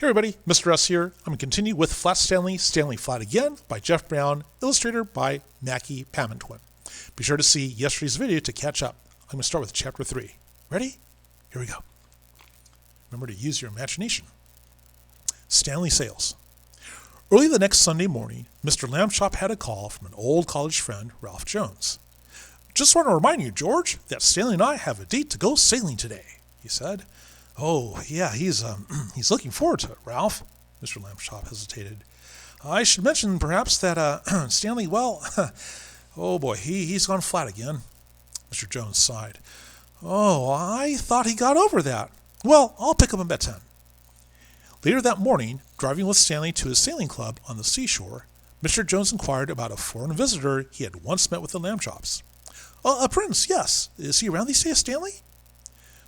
Hey everybody, Mr. S here. I'm going to continue with Flat Stanley, Stanley Flat Again by Jeff Brown, illustrator by Mackie Pamantwin. Be sure to see yesterday's video to catch up. I'm going to start with Chapter 3. Ready? Here we go. Remember to use your imagination. Stanley Sales. Early the next Sunday morning, Mr. Lambchop had a call from an old college friend, Ralph Jones. Just want to remind you, George, that Stanley and I have a date to go sailing today, he said. Oh, yeah, he's looking forward to it, Ralph, Mr. Lambchop hesitated. I should mention, perhaps, that Stanley, well, oh boy, he's gone flat again. Mr. Jones sighed. Oh, I thought he got over that. Well, I'll pick him up at 10. Later that morning, driving with Stanley to his sailing club on the seashore, Mr. Jones inquired about a foreign visitor he had once met with the Lambchops. A prince, yes. Is he around these days, Stanley?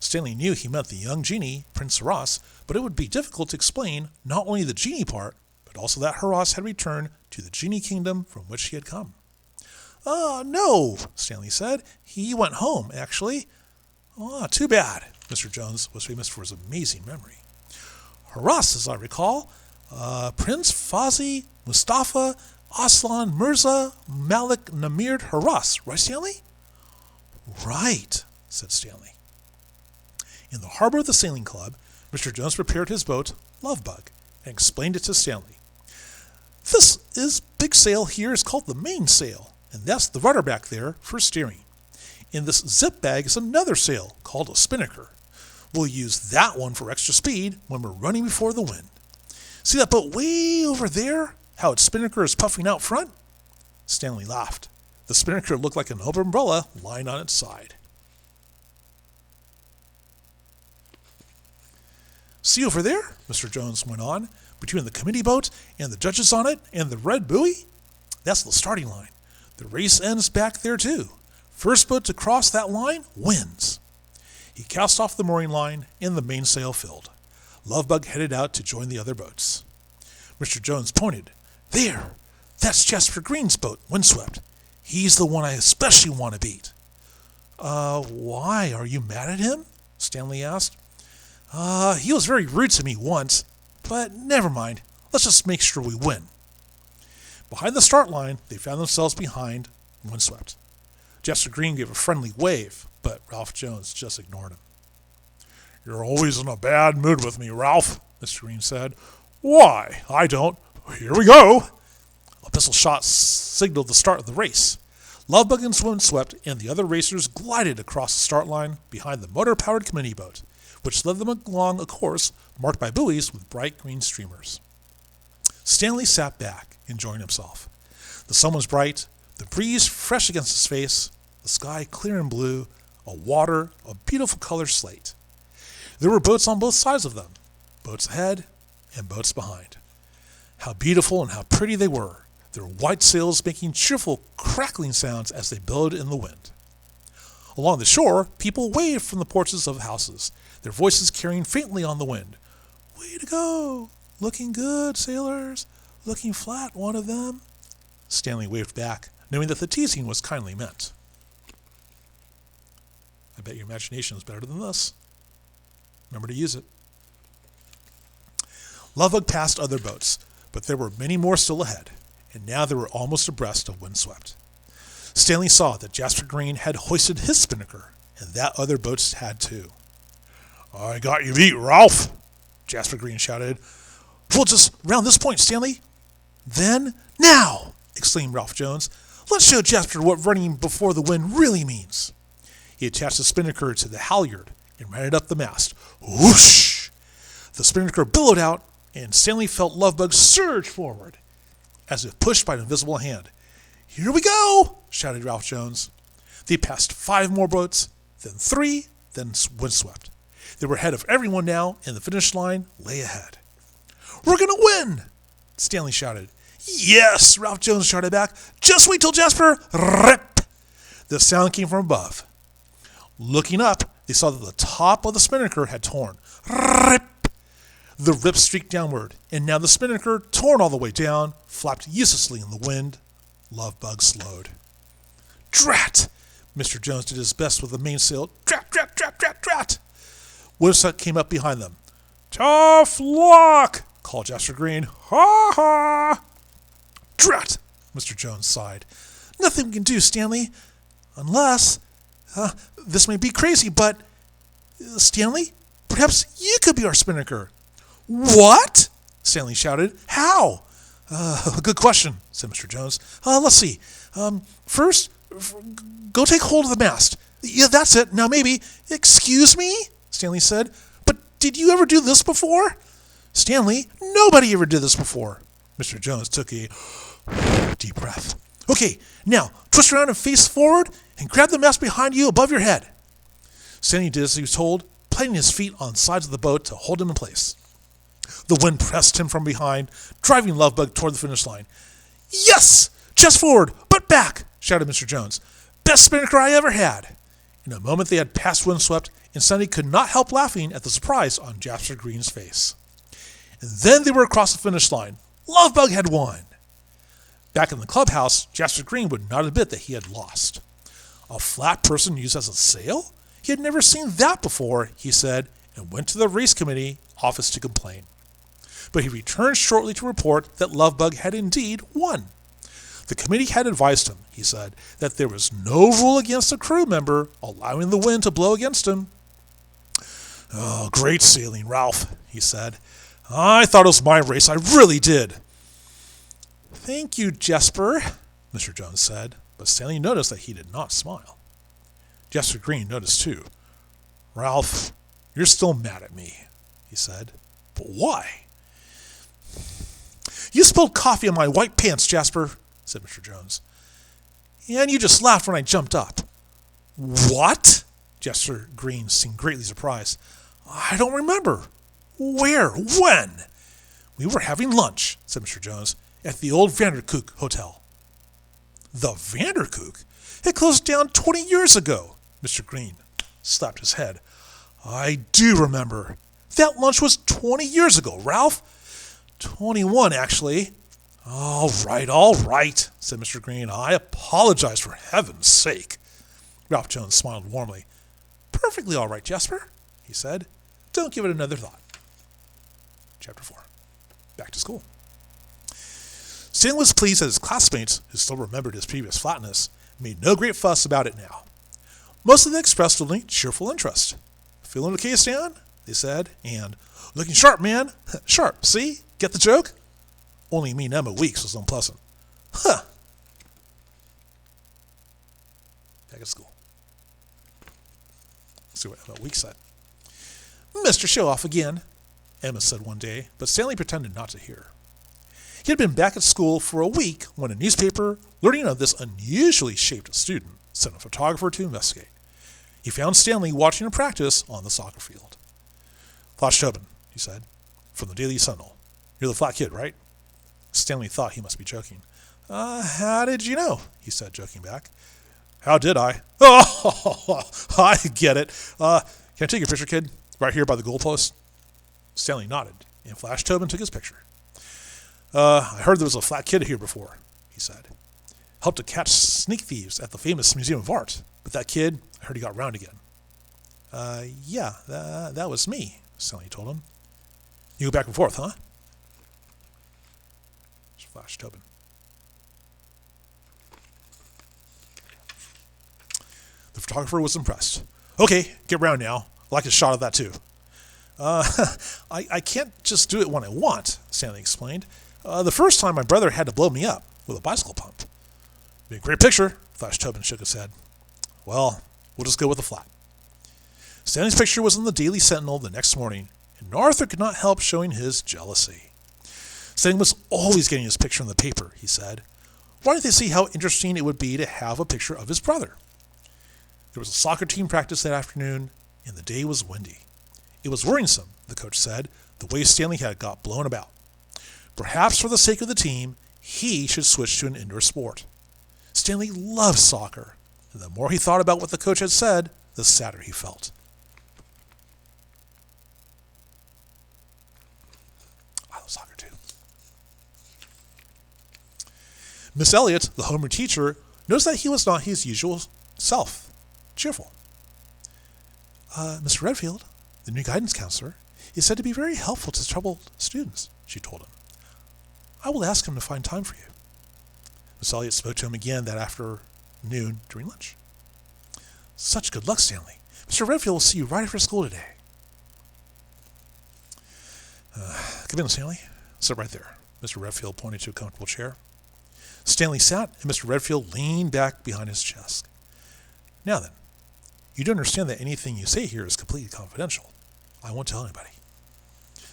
Stanley knew he meant the young genie, Prince Haras, but it would be difficult to explain not only the genie part, but also that Haras had returned to the genie kingdom from which he had come. No, Stanley said. He went home, actually. Too bad. Mr. Jones was famous for his amazing memory. Haras, as I recall, Prince Fazi Mustafa Aslan Mirza Malik Namir Haras, right, Stanley? Right, said Stanley. In the harbor of the sailing club, Mr. Jones prepared his boat, Lovebug, and explained it to Stanley. This big sail here is called the mainsail, and that's the rudder back there for steering. In this zip bag is another sail called a spinnaker. We'll use that one for extra speed when we're running before the wind. See that boat way over there? How its spinnaker is puffing out front? Stanley laughed. The spinnaker looked like an open umbrella lying on its side. See over there, Mr. Jones went on, between the committee boat and the judges on it and the red buoy? That's the starting line. The race ends back there too. First boat to cross that line wins. He cast off the mooring line and the mainsail filled. Lovebug headed out to join the other boats. Mr. Jones pointed. There, that's Jasper Green's boat, Windswept. He's the one I especially want to beat. Why, are you mad at him? Stanley asked. He was very rude to me once, but never mind. Let's just make sure we win. Behind the start line, they found themselves behind Windswept. Jasper Green gave a friendly wave, but Ralph Jones just ignored him. You're always in a bad mood with me, Ralph, Mr. Green said. Why, I don't. Here we go. A pistol shot signaled the start of the race. Lovebug and Windswept and the other racers glided across the start line behind the motor-powered committee boat, which led them along a course marked by buoys with bright green streamers. Stanley sat back, enjoying himself. The sun was bright, the breeze fresh against his face, the sky clear and blue, a beautiful color slate. There were boats on both sides of them, boats ahead and boats behind. How beautiful and how pretty they were, their white sails making cheerful crackling sounds as they billowed in the wind. Along the shore, people waved from the porches of houses, their voices carrying faintly on the wind. Way to go! Looking good, sailors! Looking flat, one of them. Stanley waved back, knowing that the teasing was kindly meant. I bet your imagination is better than this. Remember to use it. Lovebug passed other boats, but there were many more still ahead, and now they were almost abreast of Windswept. Stanley saw that Jasper Green had hoisted his spinnaker, and that other boats had too. I got you beat, Ralph, Jasper Green shouted. We'll just round this point, Stanley. Then, now, exclaimed Ralph Jones. Let's show Jasper what running before the wind really means. He attached the spinnaker to the halyard and ran it up the mast. Whoosh! The spinnaker billowed out, and Stanley felt Lovebug surge forward, as if pushed by an invisible hand. Here we go, shouted Ralph Jones. They passed 5 more boats, then 3, then Windswept. They were ahead of everyone now, and the finish line lay ahead. We're going to win, Stanley shouted. Yes, Ralph Jones shouted back. Just wait till Jasper... Rip! The sound came from above. Looking up, they saw that the top of the spinnaker had torn. Rip! The rip streaked downward, and now the spinnaker, torn all the way down, flapped uselessly in the wind. Lovebug slowed. Drat! Mr. Jones did his best with the mainsail. Drat, drat, drat, drat, drat! Windswept came up behind them. Tough luck, called Jasper Green. Ha ha! Drat! Mr. Jones sighed. Nothing we can do, Stanley. Unless, this may be crazy, but, Stanley, perhaps you could be our spinnaker. What? Stanley shouted. How? Good question, said Mr. Jones. Let's see. First, go take hold of the mast. Yeah, that's it. Now maybe. Excuse me? Stanley said. But did you ever do this before? Stanley, nobody ever did this before. Mr. Jones took a deep breath. Okay, now twist around and face forward and grab the mast behind you above your head. Stanley did as he was told, planting his feet on the sides of the boat to hold him in place. The wind pressed him from behind, driving Lovebug toward the finish line. Yes! Chest forward, butt back! Shouted Mr. Jones. Best spinnaker I ever had! In a moment they had passed Windswept, and Stanley could not help laughing at the surprise on Jasper Green's face. And then they were across the finish line. Lovebug had won! Back in the clubhouse, Jasper Green would not admit that he had lost. A flat person used as a sail? He had never seen that before, he said, and went to the race committee office to complain. But he returned shortly to report that Lovebug had indeed won. The committee had advised him, he said, that there was no rule against a crew member allowing the wind to blow against him. Oh, great sailing, Ralph, he said. I thought it was my race, I really did. Thank you, Jasper, Mr. Jones said, but Stanley noticed that he did not smile. Jasper Green noticed too. Ralph, you're still mad at me, he said. But why? You spilled coffee on my white pants, Jasper, said Mr. Jones. And you just laughed when I jumped up. What? Jasper Green seemed greatly surprised. I don't remember. Where? When? We were having lunch, said Mr. Jones, at the old Vanderkook Hotel. The Vanderkook? It closed down 20 years ago, Mr. Green slapped his head. I do remember. That lunch was 20 years ago, Ralph. 21, actually. All right, said Mr. Green. I apologize for heaven's sake. Ralph Jones smiled warmly. Perfectly all right, Jasper, he said. Don't give it another thought. Chapter 4. Back to school. Stanley was pleased that his classmates, who still remembered his previous flatness, made no great fuss about it now. Most of them expressed only cheerful interest. Feeling okay, Stan? They said, and looking sharp, man. Sharp, see? Get the joke? Only me and Emma Weeks was unpleasant. Huh. Back at school. Let's see what Emma Weeks said. Mr. Show-Off again, Emma said one day, but Stanley pretended not to hear. He had been back at school for a week when a newspaper, learning of this unusually shaped student, sent a photographer to investigate. He found Stanley watching a practice on the soccer field. Flash Tobin, he said, from the Daily Sentinel. You're the flat kid, right? Stanley thought he must be joking. How did you know? He said, joking back. How did I? Oh, I get it. Can I take your picture, kid? Right here by the goalpost? Stanley nodded, and Flash Tobin took his picture. I heard there was a flat kid here before, he said. Helped to catch sneak thieves at the famous Museum of Art. But that kid, I heard he got round again. Yeah, that was me, Stanley told him. You go back and forth, huh? Flash Tobin. The photographer was impressed. Okay, get round now. I'd like a shot of that too. I can't just do it when I want, Stanley explained. The first time my brother had to blow me up with a bicycle pump. Be a great picture, Flash Tobin shook his head. Well, we'll just go with the flat. Stanley's picture was in the Daily Sentinel the next morning, and Arthur could not help showing his jealousy. Stanley was always getting his picture in the paper, he said. Why didn't they see how interesting it would be to have a picture of his brother? There was a soccer team practice that afternoon, and the day was windy. It was worrisome, the coach said, the way Stanley had got blown about. Perhaps for the sake of the team, he should switch to an indoor sport. Stanley loved soccer, and the more he thought about what the coach had said, the sadder he felt. I love soccer too. Miss Elliott, the homeroom teacher, noticed that he was not his usual self, cheerful. Mr. Redfield, the new guidance counselor, is said to be very helpful to troubled students, she told him. I will ask him to find time for you. Miss Elliot spoke to him again that afternoon during lunch. Such good luck, Stanley. Mr. Redfield will see you right after school today. Come in, Stanley. Sit right there. Mr. Redfield pointed to a comfortable chair. Stanley sat, and Mr. Redfield leaned back behind his desk. Now then, you do understand that anything you say here is completely confidential. I won't tell anybody.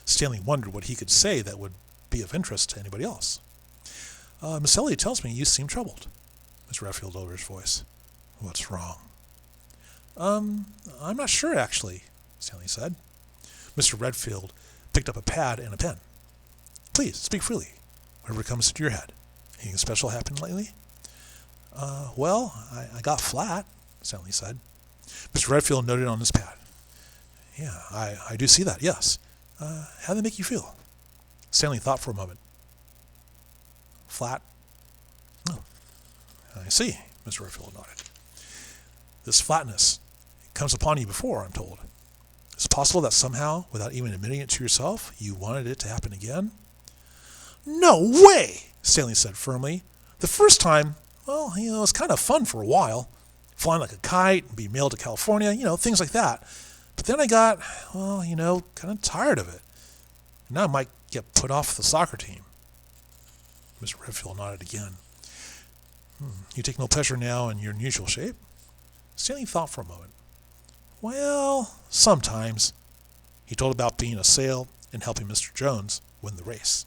Stanley wondered what he could say that would be of interest to anybody else. Miss Elliot tells me you seem troubled. Mr. Redfield lowered his voice. What's wrong? I'm not sure, actually, Stanley said. Mr. Redfield picked up a pad and a pen. Please, speak freely. Whatever comes into your head. Anything special happened lately? Well, I got flat, Stanley said. Mr. Redfield noted on his pad. Yeah, I do see that, yes. How did they make you feel? Stanley thought for a moment. Flat? Oh, I see, Mr. Redfield nodded. This flatness comes upon you before, I'm told. Is it possible that somehow, without even admitting it to yourself, you wanted it to happen again? No way, Stanley said firmly. The first time, well, it was kind of fun for a while. Flying like a kite and being mailed to California, things like that. But then I got, kind of tired of it. Now I might get put off the soccer team. Mr. Redfield nodded again. You take no pleasure now in your unusual shape? Stanley thought for a moment. Well, sometimes. He told about being a sail and helping Mr. Jones win the race.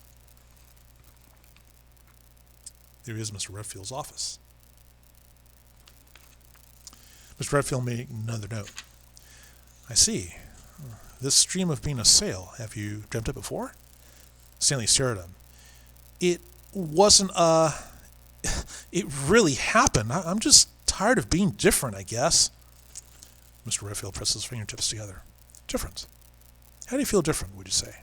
There is Mr. Redfield's office. Mr. Redfield made another note. I see. This dream of being a sail, have you dreamt it before? Stanley stared at him. It wasn't, it really happened. I'm just tired of being different, I guess. Mr. Redfield pressed his fingertips together. Different? How do you feel different, would you say?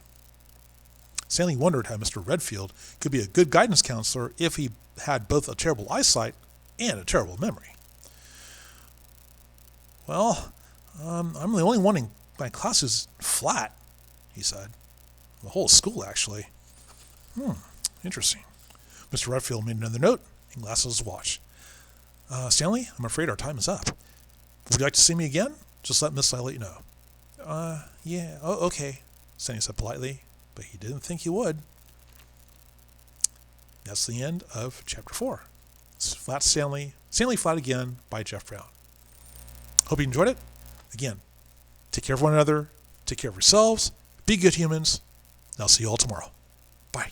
Stanley wondered how Mr. Redfield could be a good guidance counselor if he had both a terrible eyesight and a terrible memory. Well, I'm the only one in my class who's flat, he said. The whole school, actually. Interesting. Mr. Redfield made another note and glanced at his watch. Stanley, I'm afraid our time is up. Would you like to see me again? Just let Miss Elliot know. Yeah, okay, Stanley said politely, but he didn't think he would. That's the end of Chapter 4. It's Flat Stanley Flat Again by Jeff Brown. Hope you enjoyed it. Again, take care of one another, take care of yourselves, be good humans, and I'll see you all tomorrow. Bye.